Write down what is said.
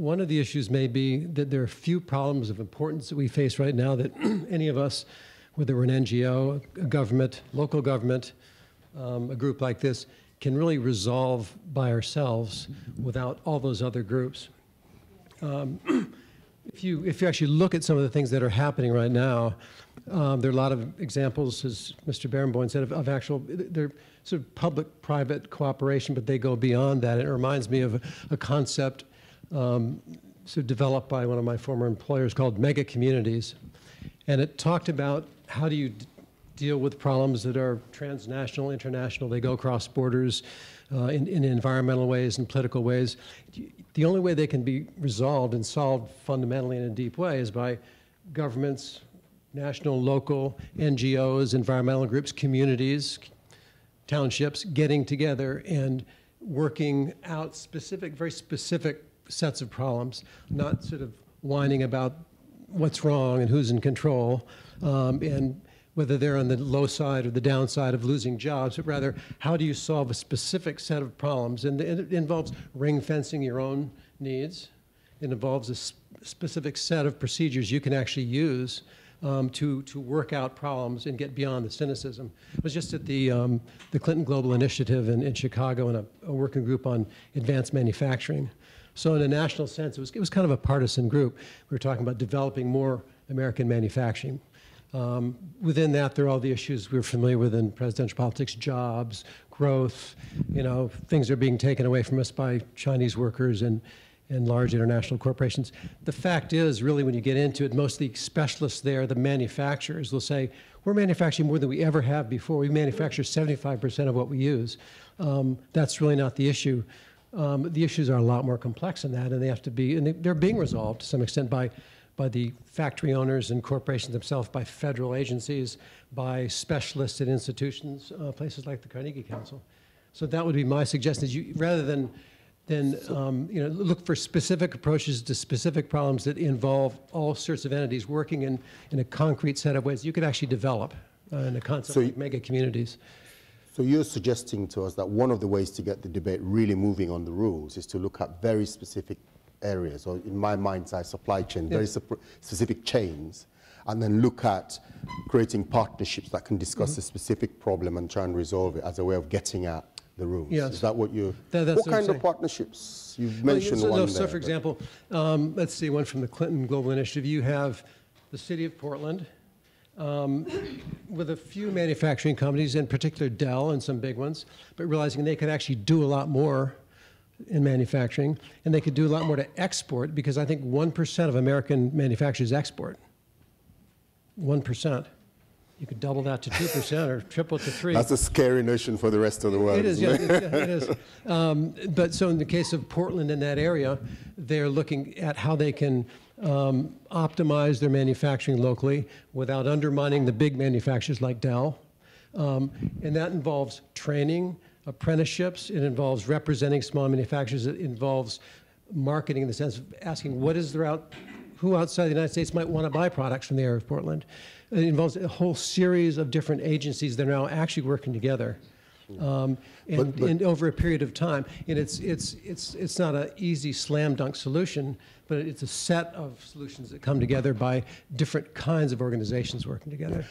one of the issues may be that there are few problems of importance that we face right now that any of us, whether we're an NGO, a government, local government, a group like this, can really resolve by ourselves without all those other groups. If you actually look at some of the things that are happening right now, there are a lot of examples, as Mr. Barenboim said, of actual, they're sort of public-private cooperation, but they go beyond that. It reminds me of a concept sort of developed by one of my former employers called mega communities. And it talked about how do you deal with problems that are transnational, international, they go across borders in environmental ways and political ways. The only way they can be resolved and solved fundamentally in a deep way is by governments, national, local, NGOs, environmental groups, communities, townships getting together and working out specific, very specific sets of problems, not sort of whining about what's wrong and who's in control, and whether they're on the low side or the downside of losing jobs, but rather how do you solve a specific set of problems? And it involves ring fencing your own needs. It involves a specific set of procedures you can actually use to work out problems and get beyond the cynicism. I was just at the Clinton Global Initiative in Chicago in a working group on advanced manufacturing. So in a national sense, it was kind of a partisan group. We were talking about developing more American manufacturing. Within that, there are all the issues we're familiar with in presidential politics: jobs, growth, things are being taken away from us by Chinese workers and large international corporations. The fact is, really, when you get into it, most of the specialists there, the manufacturers, will say, we're manufacturing more than we ever have before. We manufacture 75% of what we use. That's really not the issue. The issues are a lot more complex than that, and they have to be, and they're being resolved to some extent by the factory owners and corporations themselves, by federal agencies, by specialists at institutions, places like the Carnegie Council. So that would be my suggestion, is rather than look for specific approaches to specific problems that involve all sorts of entities working in a concrete set of ways, you could actually develop in a concept like mega communities. So you're suggesting to us that one of the ways to get the debate really moving on the rules is to look at very specific areas, or in my mind's eye, supply chain, very specific chains, and then look at creating partnerships that can discuss a specific problem and try and resolve it as a way of getting at the rules. Yes. Is that what you... That's what kind of partnerships? You've mentioned one there. So for example, let's see, one from the Clinton Global Initiative. You have the city of Portland with a few manufacturing companies, in particular Dell and some big ones, but realizing they could actually do a lot more in manufacturing, and they could do a lot more to export, because I think 1% of American manufacturers export. 1%. You could double that to 2% or triple it to 3%. That's a scary notion for the rest of the world. It is, yeah, it is. But so in the case of Portland and that area, they're looking at how they can optimize their manufacturing locally without undermining the big manufacturers like Dell. And that involves training, apprenticeships. It involves representing small manufacturers. It involves marketing in the sense of asking who outside the United States might want to buy products from the area of Portland. It involves a whole series of different agencies that are now actually working together, and over a period of time. And it's not an easy slam dunk solution, but it's a set of solutions that come together by different kinds of organizations working together.